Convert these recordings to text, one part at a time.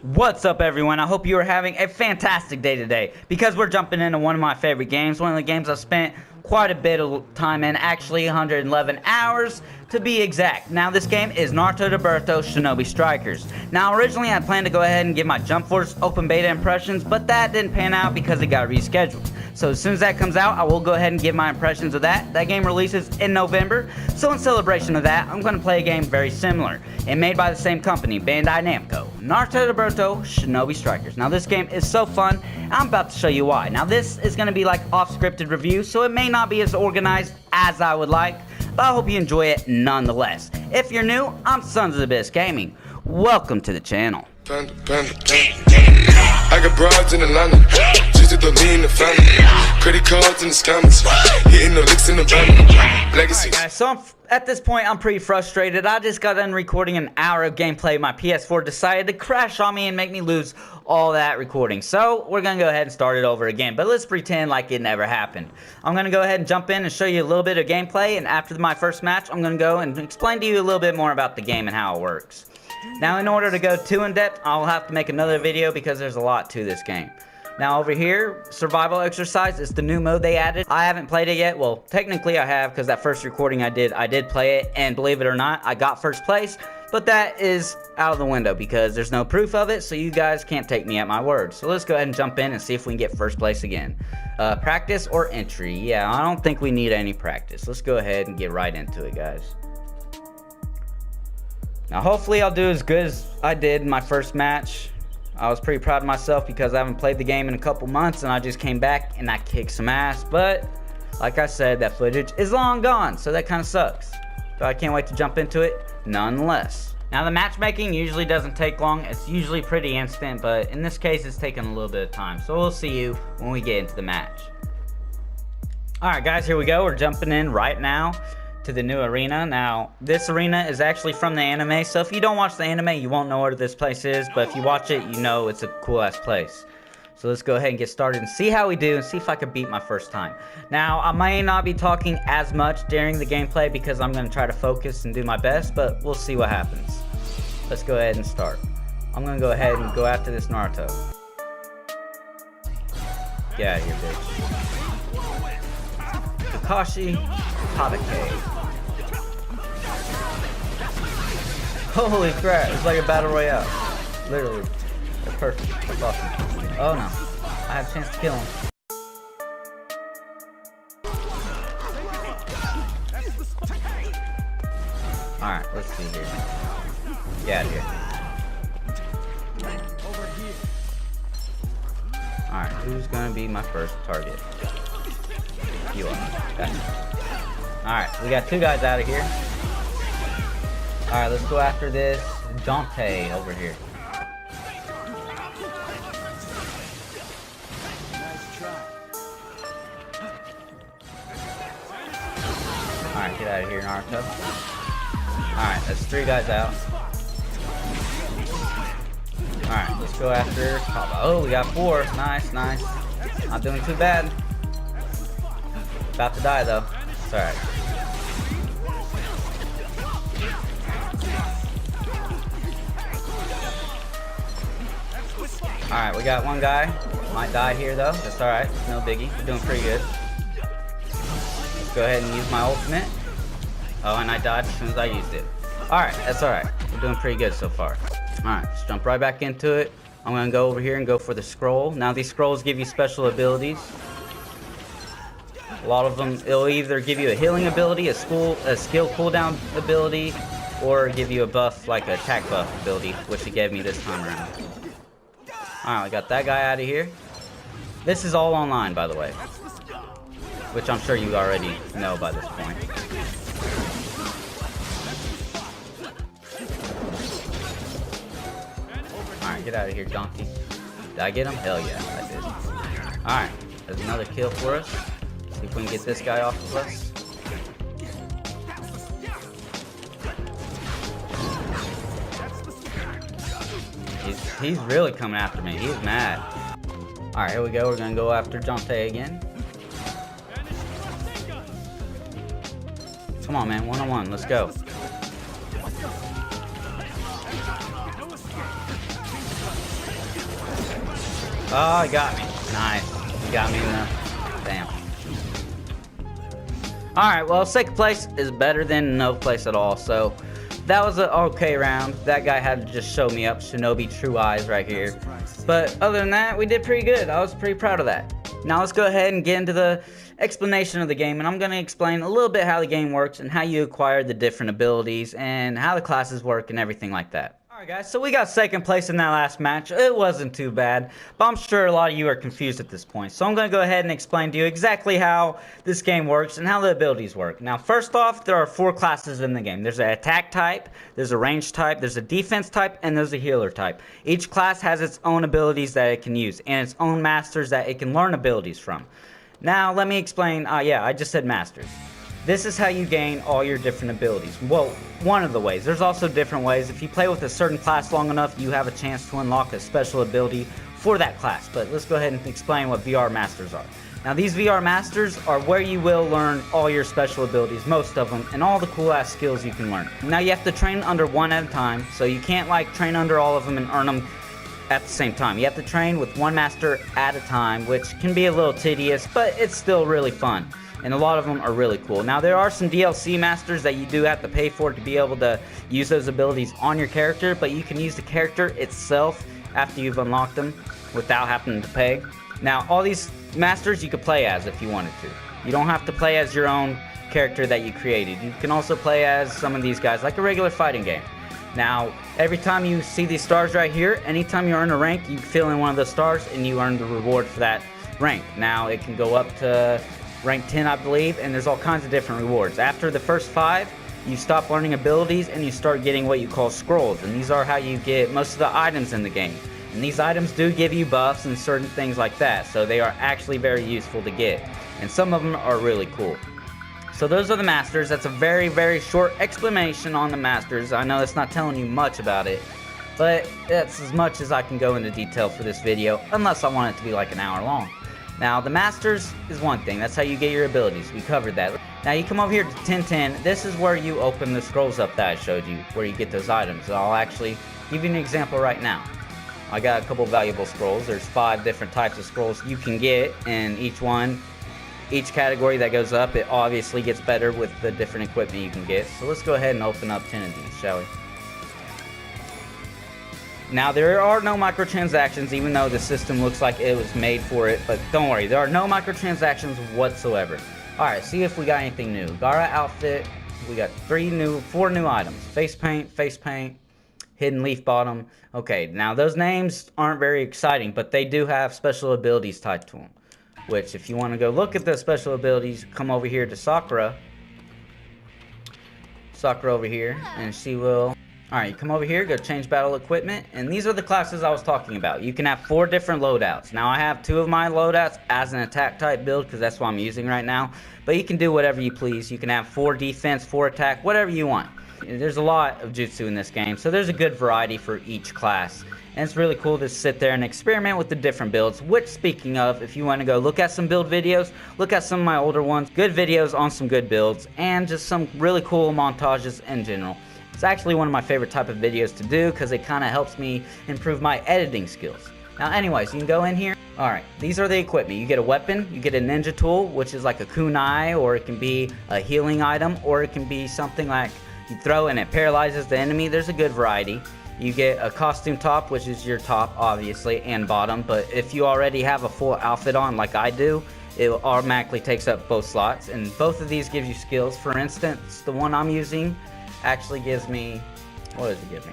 What's up, everyone? I hope you are having a fantastic day today, because we're jumping into one of my favorite games, one of the games I've spent quite a bit of time in, actually 111 hours to be exact. Now, this game is Naruto Boruto Shinobi Strikers. Now, originally I planned to go ahead and give my Jump Force open beta impressions, but that didn't pan out because it got rescheduled. So as soon as that comes out, I will go ahead and give my impressions of that. That game releases in November, so in celebration of that, I'm going to play a game very similar and made by the same company, Bandai Namco. Naruto Boruto Shinobi Strikers. Now, this game is so fun, and I'm about to show you why. Now, this is going to be like off-scripted review, so it may not be as organized as I would like, but I hope you enjoy it nonetheless. If you're new, I'm Sons of the Abyss Gaming. Welcome to the channel. I got broads in Atlanta, just to me in the family. Credit cards in the scammers, hitting the licks in the van. Legacy. Guys, so at this point, I'm pretty frustrated. I just got done recording an hour of gameplay. My PS4 decided to crash on me and make me lose all that recording. So we're gonna go ahead and start it over again. But let's pretend like it never happened. I'm gonna go ahead and jump in and show you a little bit of gameplay. And after my first match, I'm gonna go and explain to you a little bit more about the game and how it works. Now, in order to go too in-depth, I'll have to make another video because there's a lot to this game. Now, over here, Survival Exercise is the new mode they added. I haven't played it yet. Well, technically I have, because that first recording I did play it, and believe it or not, I got first place. But that is out of the window because there's no proof of it, so you guys can't take me at my word. So let's go ahead and jump in and see if we can get first place again. Practice or entry? Yeah, I don't think we need any practice. Let's go ahead and get right into it, guys. Now, hopefully I'll do as good as I did in my first match. I was pretty proud of myself because I haven't played the game in a couple months and I just came back and I kicked some ass. But, like I said, that footage is long gone, so that kind of sucks. But I can't wait to jump into it nonetheless. Now, the matchmaking usually doesn't take long. It's usually pretty instant, but in this case, it's taking a little bit of time. So we'll see you when we get into the match. Alright, guys, here we go. We're jumping in right now to the new arena. Now, this arena is actually from the anime, so if you don't watch the anime, you won't know where this place is, but if you watch it, you know it's a cool-ass place. So let's go ahead and get started and see how we do and see if I can beat my first time. Now, I may not be talking as much during the gameplay because I'm going to try to focus and do my best, but we'll see what happens. Let's go ahead and start. I'm going to go ahead and go after this Naruto. Get out of here, bitch. Kakashi Hatake. Holy crap, it's like a battle royale. Literally. That's perfect. That's awesome. Oh no. I have a chance to kill him. Alright, let's see here. Get out of here. Alright, who's gonna be my first target? You are. Gotcha. Alright, we got two guys out of here. Alright, let's go after this Dante over here. Alright, get out of here, Naruto. Alright, that's three guys out. Alright, let's go after Papa. Oh, we got four. Nice, nice. Not doing too bad. About to die, though. It's alright. Alright, we got one guy. Might die here, though. That's alright. No biggie. We're doing pretty good. Let's go ahead and use my ultimate. Oh, and I died as soon as I used it. Alright, that's alright. We're doing pretty good so far. Alright, let's jump right back into it. I'm going to go over here and go for the scroll. Now, these scrolls give you special abilities. A lot of them, it'll either give you a healing ability, a skill cooldown ability, or give you a buff, like an attack buff ability, which it gave me this time around. Alright, we got that guy out of here. This is all online, by the way, which I'm sure you already know by this point. Alright, get out of here, donkey. Did I get him? Hell yeah, I did. Alright, there's another kill for us. See if we can get this guy off of us. He's really coming after me. He's mad. Alright, here we go. We're gonna go after Jante again. Come on, man. One-on-one. Let's go. Oh, he got me. Nice. He got me in the... Damn. Alright, well, second place is better than no place at all, so that was an okay round. That guy had to just show me up. Shinobi True Eyes right here. But other than that, we did pretty good. I was pretty proud of that. Now let's go ahead and get into the explanation of the game, and I'm going to explain a little bit how the game works and how you acquire the different abilities and how the classes work and everything like that. Alright guys, so we got second place in that last match. It wasn't too bad, but I'm sure a lot of you are confused at this point. So I'm going to go ahead and explain to you exactly how this game works and how the abilities work. Now first off, there are 4 classes in the game. There's an attack type, there's a range type, there's a defense type, and there's a healer type. Each class has its own abilities that it can use and its own masters that it can learn abilities from. Now let me explain, yeah, I just said masters. This is how you gain all your different abilities. Well, one of the ways. There's also different ways. If you play with a certain class long enough, you have a chance to unlock a special ability for that class. But let's go ahead and explain what VR Masters are. Now, these VR Masters are where you will learn all your special abilities, most of them, and all the cool-ass skills you can learn. Now, you have to train under one at a time, so you can't, like, train under all of them and earn them at the same time. You have to train with one master at a time, which can be a little tedious, but it's still really fun. And a lot of them are really cool. Now there are some DLC masters that you do have to pay for to be able to use those abilities on your character, but you can use the character itself after you've unlocked them without having to pay. Now all these masters you could play as if you wanted to. You don't have to play as your own character that you created. You can also play as some of these guys like a regular fighting game. Now every time you see these stars right here, anytime you earn a rank, you fill in one of the stars and you earn the reward for that rank. Now it can go up to rank 10, I believe, and there's all kinds of different rewards. After the first 5, you stop learning abilities and you start getting what you call scrolls, and these are how you get most of the items in the game. And these items do give you buffs and certain things like that, so they are actually very useful to get. And some of them are really cool. So those are the masters. That's a very, very short explanation on the masters. I know it's not telling you much about it, but that's as much as I can go into detail for this video, unless I want it to be like an hour long. Now, the masters is one thing. That's how you get your abilities. We covered that. Now, you come over here to 1010. This is where you open the scrolls up that I showed you, where you get those items. I'll actually give you an example right now. I got a couple valuable scrolls. There's 5 different types of scrolls you can get, and each category that goes up, it obviously gets better with the different equipment you can get. So let's go ahead and open up 10 of these, shall we? Now, there are no microtransactions, even though the system looks like it was made for it, but don't worry, there are no microtransactions whatsoever. Alright, see if we got anything new. Gara outfit, we got 4 new items. Face paint, hidden leaf bottom. Okay, now those names aren't very exciting, but they do have special abilities tied to them. Which, if you want to go look at the special abilities, come over here to Sakura. Sakura over here, and she will... Alright, you come over here, go change battle equipment, and these are the classes I was talking about. You can have 4 different loadouts. Now, I have 2 of my loadouts as an attack type build, because that's what I'm using right now. But you can do whatever you please. You can have 4 defense, 4 attack, whatever you want. There's a lot of jutsu in this game, so there's a good variety for each class. And it's really cool to sit there and experiment with the different builds, which, speaking of, if you want to go look at some build videos, look at some of my older ones, good videos on some good builds, and just some really cool montages in general. It's actually one of my favorite type of videos to do because it kind of helps me improve my editing skills. Now anyways, you can go in here. Alright, these are the equipment. You get a weapon, you get a ninja tool, which is like a kunai, or it can be a healing item, or it can be something like you throw and it paralyzes the enemy. There's a good variety. You get a costume top, which is your top, obviously, and bottom, but if you already have a full outfit on like I do, it automatically takes up both slots, and both of these give you skills. For instance, the one I'm using actually gives me, what does it give me?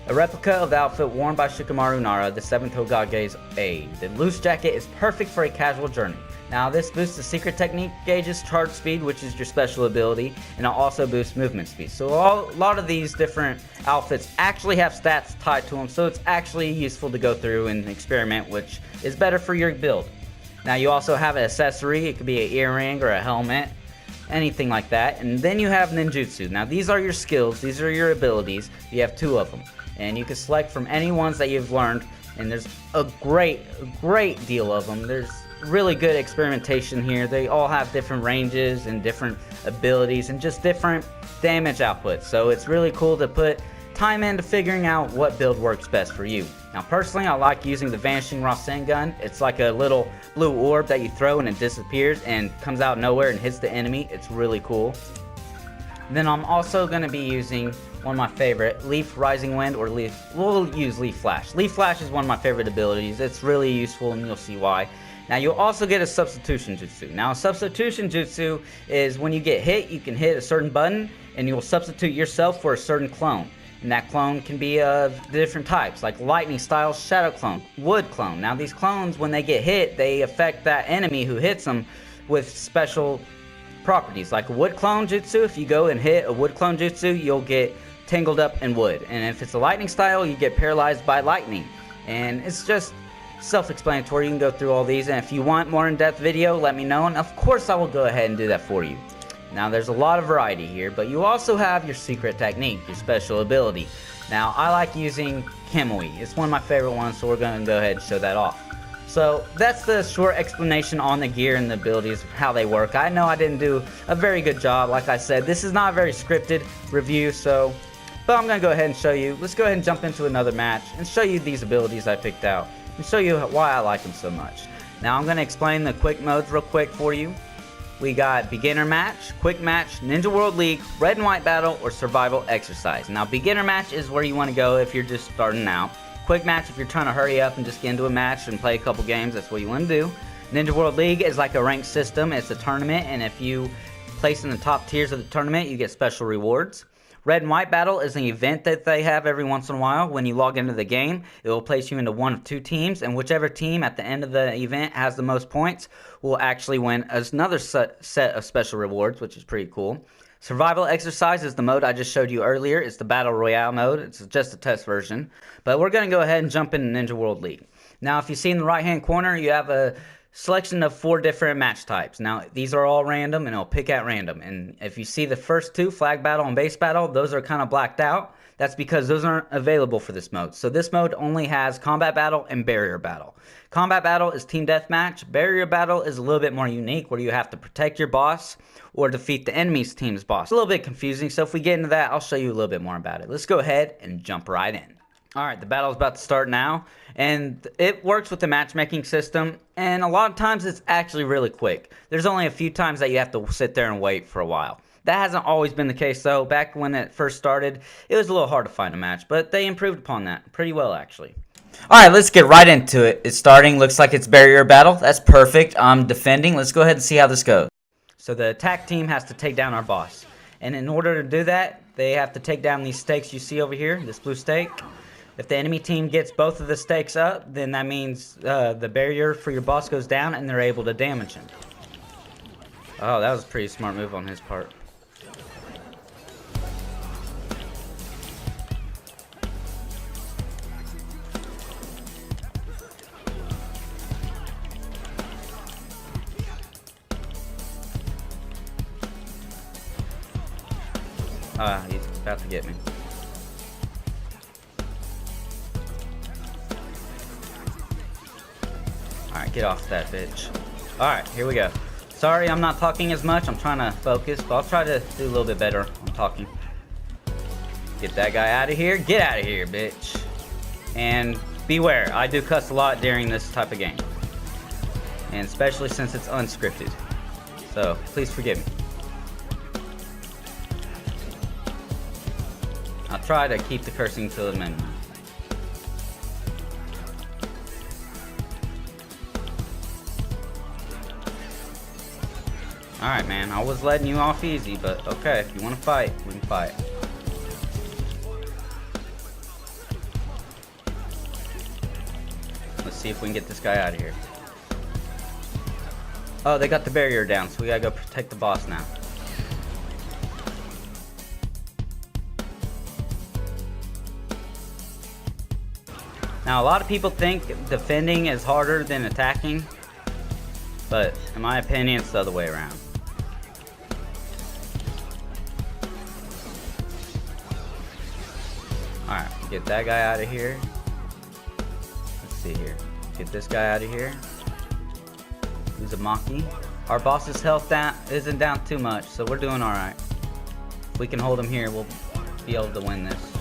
A replica of the outfit worn by Shikamaru Nara, the 7th Hokage's aide. The loose jacket is perfect for a casual journey. Now this boosts the secret technique gauge's charge speed, which is your special ability, and it also boosts movement speed. So a lot of these different outfits actually have stats tied to them, so it's actually useful to go through and experiment, which is better for your build. Now you also have an accessory. It could be an earring or a helmet, anything like that. And then you have ninjutsu. Now these are your skills, these are your abilities. You have 2 of them, and you can select from any ones that you've learned, and there's a great deal of them. There's really good experimentation here. They all have different ranges and different abilities and just different damage outputs, so it's really cool to put time into figuring out what build works best for you. Now personally, I like using the Vanishing Rasengan. It's like a little blue orb that you throw and it disappears and comes out of nowhere and hits the enemy. It's really cool. Then I'm also going to be using one of my favorite, Leaf Rising Wind, or we'll use Leaf Flash. Leaf Flash is one of my favorite abilities. It's really useful and you'll see why. Now you'll also get a substitution jutsu. Now a substitution jutsu is when you get hit, you can hit a certain button and you'll substitute yourself for a certain clone. And that clone can be of different types, like lightning style, shadow clone, wood clone. Now these clones, when they get hit, they affect that enemy who hits them with special properties. Like a wood clone jutsu, if you go and hit a wood clone jutsu, you'll get tangled up in wood. And if it's a lightning style, you get paralyzed by lightning. And it's just self-explanatory. You can go through all these, and if you want more in-depth video, let me know, and of course I will go ahead and do that for you. Now there's a lot of variety here, but you also have your secret technique, your special ability. Now I like using Kamui. It's one of my favorite ones, so we're going to go ahead and show that off. So that's the short explanation on the gear and the abilities, how they work. I know I didn't do a very good job. Like I said, this is not a very scripted review, but I'm going to go ahead and show you. Let's go ahead and jump into another match and show you these abilities I picked out and show you why I like them so much. Now I'm going to explain the quick modes real quick for you. We got beginner match, quick match, ninja world league, red and white battle, or survival exercise. Now beginner match is where you want to go if you're just starting out. Quick match, if you're trying to hurry up and just get into a match and play a couple games, that's what you want to do. Ninja World League is like a ranked system. It's a tournament, and if you place in the top tiers of the tournament, you get special rewards. Red and White Battle is an event that they have every once in a while. When you log into the game, it will place you into one of two teams, and whichever team at the end of the event has the most points will actually win another set of special rewards, which is pretty cool. Survival Exercise is the mode I just showed you earlier. It's the Battle Royale mode. It's just a test version. But we're going to go ahead and jump into Ninja World League. Now, if you see in the right-hand corner, you have a selection of 4 different match types. Now, these are all random, and it'll pick at random. And if you see the first 2, Flag Battle and Base Battle, those are kind of blacked out. That's because those aren't available for this mode. So this mode only has Combat Battle and Barrier Battle. Combat Battle is Team Deathmatch. Barrier Battle is a little bit more unique, where you have to protect your boss or defeat the enemy's team's boss. It's a little bit confusing, so if we get into that, I'll show you a little bit more about it. Let's go ahead and jump right in. Alright, the battle's about to start now, and it works with the matchmaking system, and a lot of times it's actually really quick. There's only a few times that you have to sit there and wait for a while. That hasn't always been the case though. Back when it first started, it was a little hard to find a match, but they improved upon that pretty well actually. Alright, let's get right into it. It's starting, looks like it's Barrier Battle. That's perfect. I'm defending. Let's go ahead and see how this goes. So the attack team has to take down our boss. And in order to do that, they have to take down these stakes you see over here, this blue stake. If the enemy team gets both of the stakes up, then that means the barrier for your boss goes down and they're able to damage him. Oh, that was a pretty smart move on his part. Ah, he's about to get me. Alright, get off that bitch. Alright, here we go. Sorry, I'm not talking as much. I'm trying to focus, but I'll try to do a little bit better on talking. Get that guy out of here. Get out of here, bitch. And beware, I do cuss a lot during this type of game. And especially since it's unscripted. So, please forgive me. I'll try to keep the cursing to the minimum. Alright, man, I was letting you off easy, but okay, if you want to fight, we can fight. Let's see if we can get this guy out of here. Oh, they got the barrier down, so we gotta go protect the boss now. Now, a lot of people think defending is harder than attacking, but in my opinion, it's the other way around. Alright, get that guy out of here. Let's see here. Get this guy out of here. Uzumaki. Our boss's health isn't down too much, so we're doing alright. If we can hold him here, we'll be able to win this.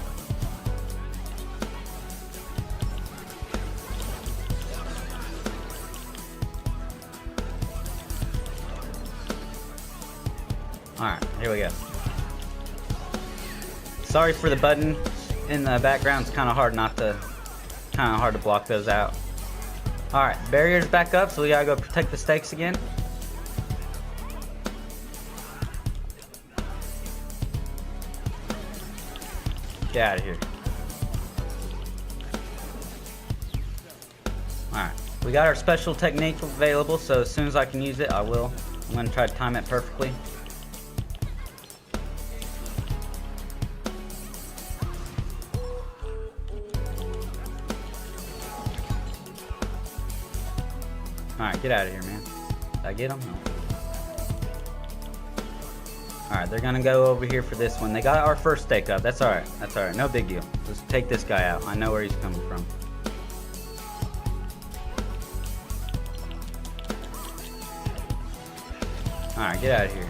Alright, here we go. Sorry for the button in the background. It's kind of hard to block those out. Alright, barrier's back up, so we gotta go protect the stakes again. Get out of here. Alright, we got our special technique available, so as soon as I can use it, I will. I'm gonna try to time it perfectly. Alright, get out of here, man. Did I get him? No. Alright, they're gonna go over here for this one. They got our first stake up. That's alright. That's alright. No big deal. Just take this guy out. I know where he's coming from. Alright, get out of here.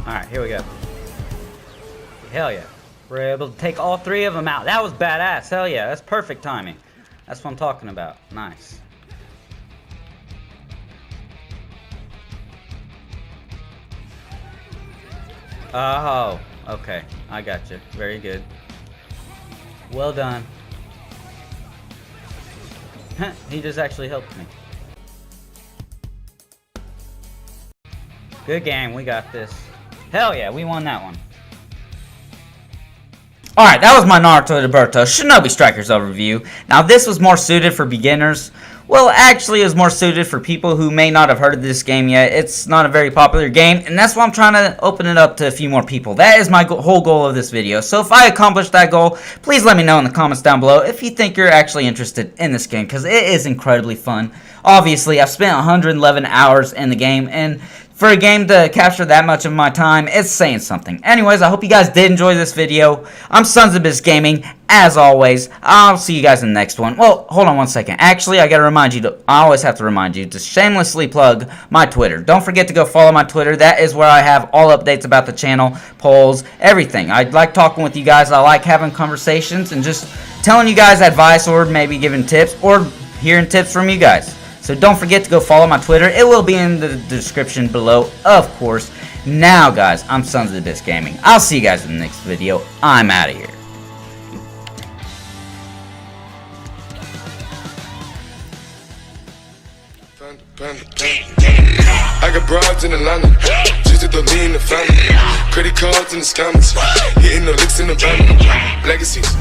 Alright, here we go. Hell yeah. We're able to take all three of them out. That was badass. Hell yeah. That's perfect timing. That's what I'm talking about. Nice. Oh, okay. I got you. Very good. Well done. He just actually helped me. Good game. We got this. Hell yeah. We won that one. Alright, that was my Naruto Boruto Shinobi Strikers overview. Now this was more suited for beginners. Well, actually it was more suited for people who may not have heard of this game yet. It's not a very popular game, and that's why I'm trying to open it up to a few more people. That is my whole goal of this video. So if I accomplish that goal, please let me know in the comments down below if you think you're actually interested in this game, because it is incredibly fun. Obviously, I've spent 111 hours in the game, and for a game to capture that much of my time, it's saying something. Anyways, I hope you guys did enjoy this video. I'm Sons of Biz Gaming, as always. I'll see you guys in the next one. Well, hold on one second. Actually, I gotta remind you I always have to remind you to shamelessly plug my Twitter. Don't forget to go follow my Twitter. That is where I have all updates about the channel, polls, everything. I like talking with you guys. I like having conversations and just telling you guys advice or maybe giving tips or hearing tips from you guys. So don't forget to go follow my Twitter. It will be in the description below, of course. Now, guys, I'm Sons of Biz Gaming. I'll see you guys in the next video. I'm out of here. I got broads in Atlanta, just at the lean in the family. Credit cards in the scammers, hitting the licks in the van. Legacies.